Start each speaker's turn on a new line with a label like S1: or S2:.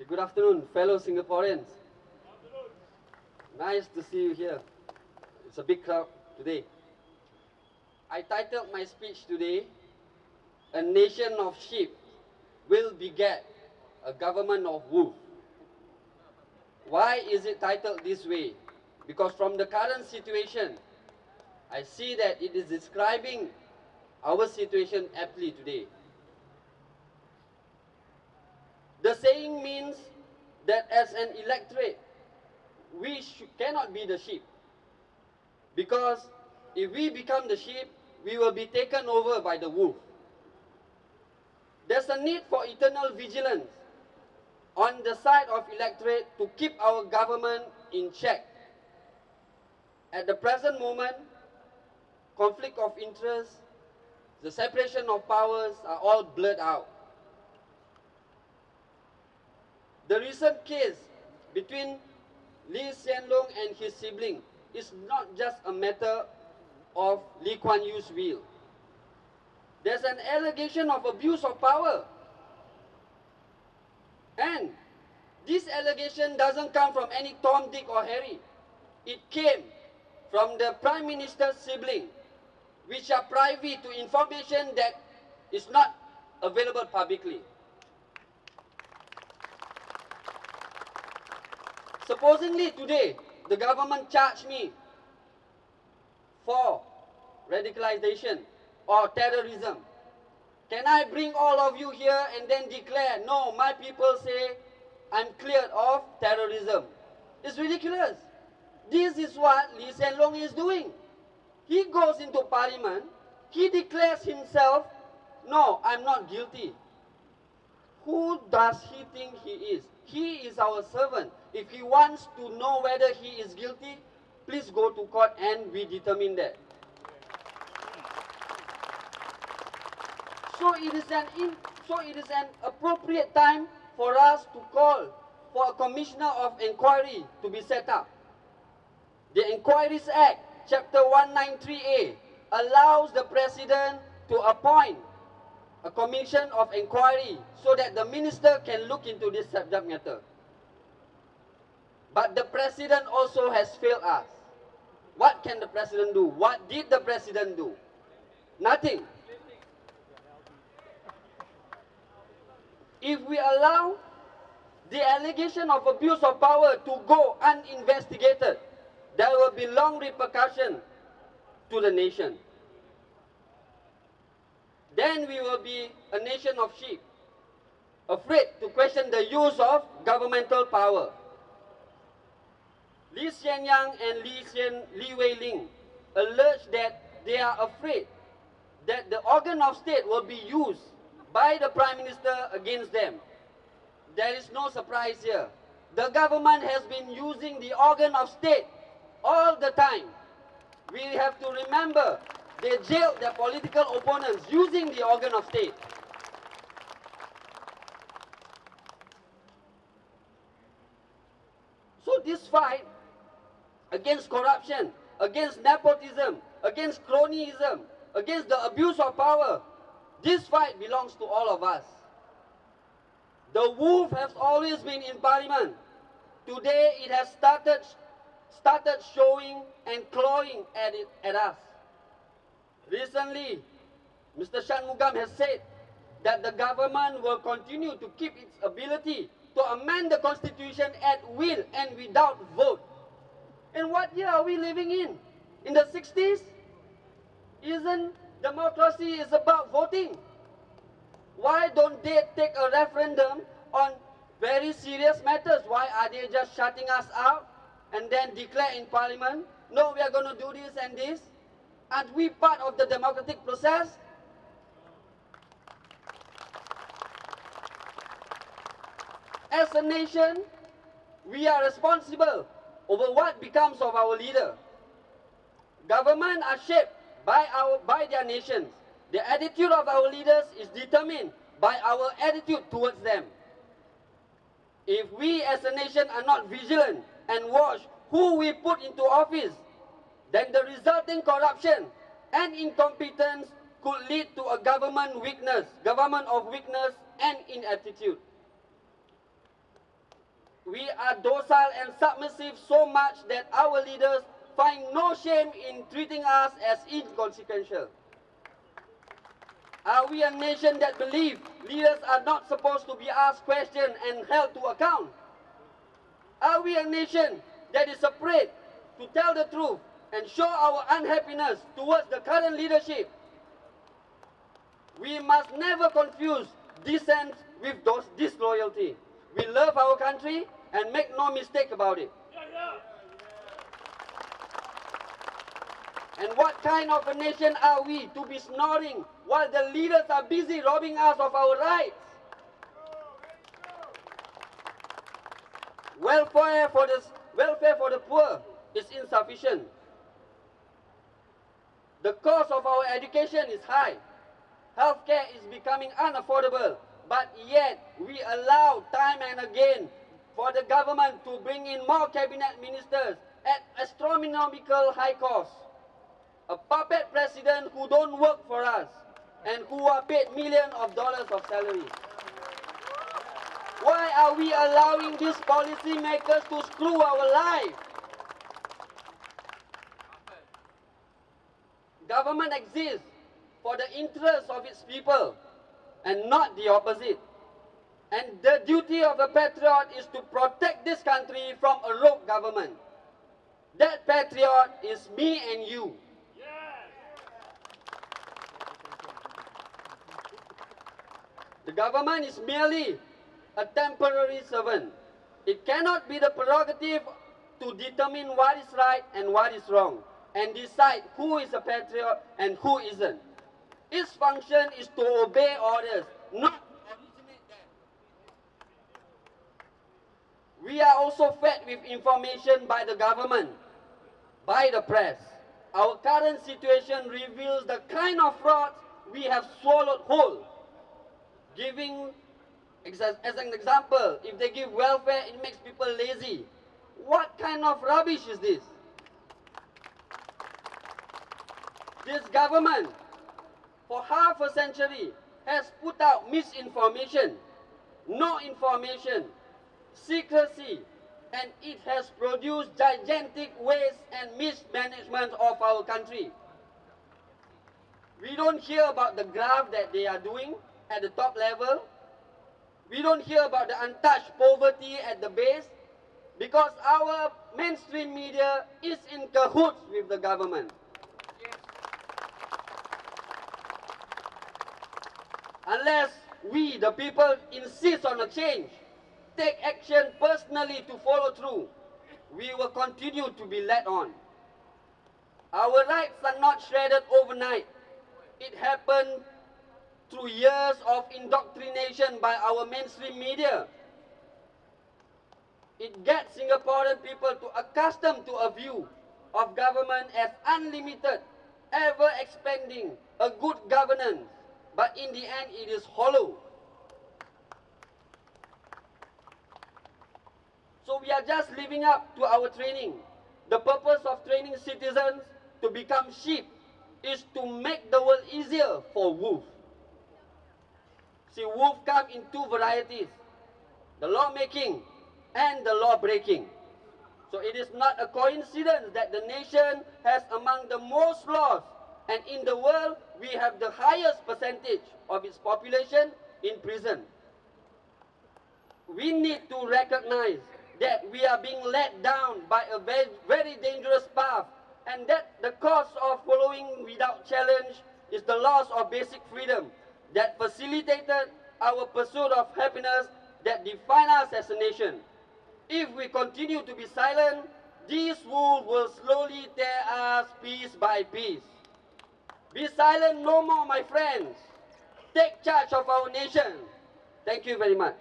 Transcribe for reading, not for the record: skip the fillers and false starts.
S1: Okay, good afternoon, fellow Singaporeans. Nice to see you here. It's a big crowd today. I titled my speech today, "A Nation of Sheep Will Beget a Government of Wolves." Why is it titled this way? Because from the current situation, I see that it is describing our situation aptly today. The saying means that as an electorate, we cannot be the sheep. Because if we become the sheep, we will be taken over by the wolf. There's a need for eternal vigilance on the side of electorate to keep our government in check. At the present moment, conflict of interest, the separation of powers are all blurred out. The recent case between Lee Hsien Loong and his sibling is not just a matter of Lee Kuan Yew's will. There's an allegation of abuse of power. And this allegation doesn't come from any Tom, Dick or Harry. It came from the Prime Minister's sibling, which are privy to information that is not available publicly. Supposedly today, the government charged me for radicalization or terrorism. Can I bring all of you here and then declare, no, my people say I'm cleared of terrorism? It's ridiculous. This is what Lee Hsien Loong is doing. He goes into parliament, he declares himself, no, I'm not guilty. Who does he think he is? He is our servant. If he wants to know whether he is guilty, please go to court and we determine that. So it is an appropriate time for us to call for a commissioner of inquiry to be set up. The Inquiries Act, Chapter 193A, allows the President to appoint a commission of inquiry so that the minister can look into this subject matter. But the President also has failed us. What can the President do? What did the President do? Nothing. If we allow the allegation of abuse of power to go uninvestigated, there will be long repercussions to the nation. Then we will be a nation of sheep, afraid to question the use of governmental power. Lee Hsien Yang and Lee Wei Ling allege that they are afraid that the organ of state will be used by the Prime Minister against them. There is no surprise here. The government has been using the organ of state all the time. We have to remember, they jailed their political opponents using the organ of state. So this fight against corruption, against nepotism, against cronyism, against the abuse of power, this fight belongs to all of us. The wolf has always been in parliament. Today it has started showing and clawing at us. Recently, Mr. Shanmugam has said that the government will continue to keep its ability to amend the constitution at will and without vote. And what year are we living in? In the 60s? Isn't democracy is about voting? Why don't they take a referendum on very serious matters? Why are they just shutting us out and then declare in parliament, no, we are going to do this and this? Aren't we part of the democratic process? As a nation, we are responsible over what becomes of our leader. Government are shaped by their nations. The attitude of our leaders is determined by our attitude towards them. If we as a nation are not vigilant and watch who we put into office, then the resulting corruption and incompetence could lead to a government of weakness and inaptitude. we are docile and submissive so much that our leaders find no shame in treating us as inconsequential? Are we a nation that believes leaders are not supposed to be asked questions and held to account? Are we a nation that is afraid to tell the truth and show our unhappiness towards the current leadership? We must never confuse dissent with disloyalty. We love our country and make no mistake about it. And what kind of a nation are we to be snoring while the leaders are busy robbing us of our rights? Welfare for the poor is insufficient. The cost of our education is high. Healthcare is becoming unaffordable, but yet we allow time and again for the government to bring in more cabinet ministers at astronomical high cost. A puppet president who don't work for us and who are paid millions of dollars of salary. Why are we allowing these policy makers to screw our life? Government exists for the interests of its people and not the opposite. And the duty of a patriot is to protect this country from a rogue government. That patriot is me and you. The government is merely a temporary servant. It cannot be the prerogative to determine what is right and what is wrong and decide who is a patriot and who isn't. Its function is to obey orders, not originate them. We are also fed with information by the government, by the press. Our current situation reveals the kind of frauds we have swallowed whole. Giving, as an example, if they give welfare, it makes people lazy. What kind of rubbish is this? This government, for half a century, has put out misinformation, no information, secrecy, and it has produced gigantic waste and mismanagement of our country. We don't hear about the graft that they are doing at the top level. We don't hear about the untouched poverty at the base because our mainstream media is in cahoots with the government. Unless we, the people, insist on a change, take action personally to follow through, we will continue to be led on. Our rights are not shredded overnight. It happened through years of indoctrination by our mainstream media. It gets Singaporean people to accustom to a view of government as unlimited, ever expanding, a good governance, but in the end it is hollow. So we are just living up to our training. The purpose of training citizens to become sheep is to make the world easier for wolves. See, wolves come in two varieties, the lawmaking and the law-breaking. So it is not a coincidence that the nation has among the most laws, and in the world we have the highest percentage of its population in prison. We need to recognize that we are being led down by a very, very dangerous path, and that the cost of following without challenge is the loss of basic freedom that facilitated our pursuit of happiness that define us as a nation. If we continue to be silent, these wolves will slowly tear us piece by piece. Be silent no more, my friends. Take charge of our nation. Thank you very much.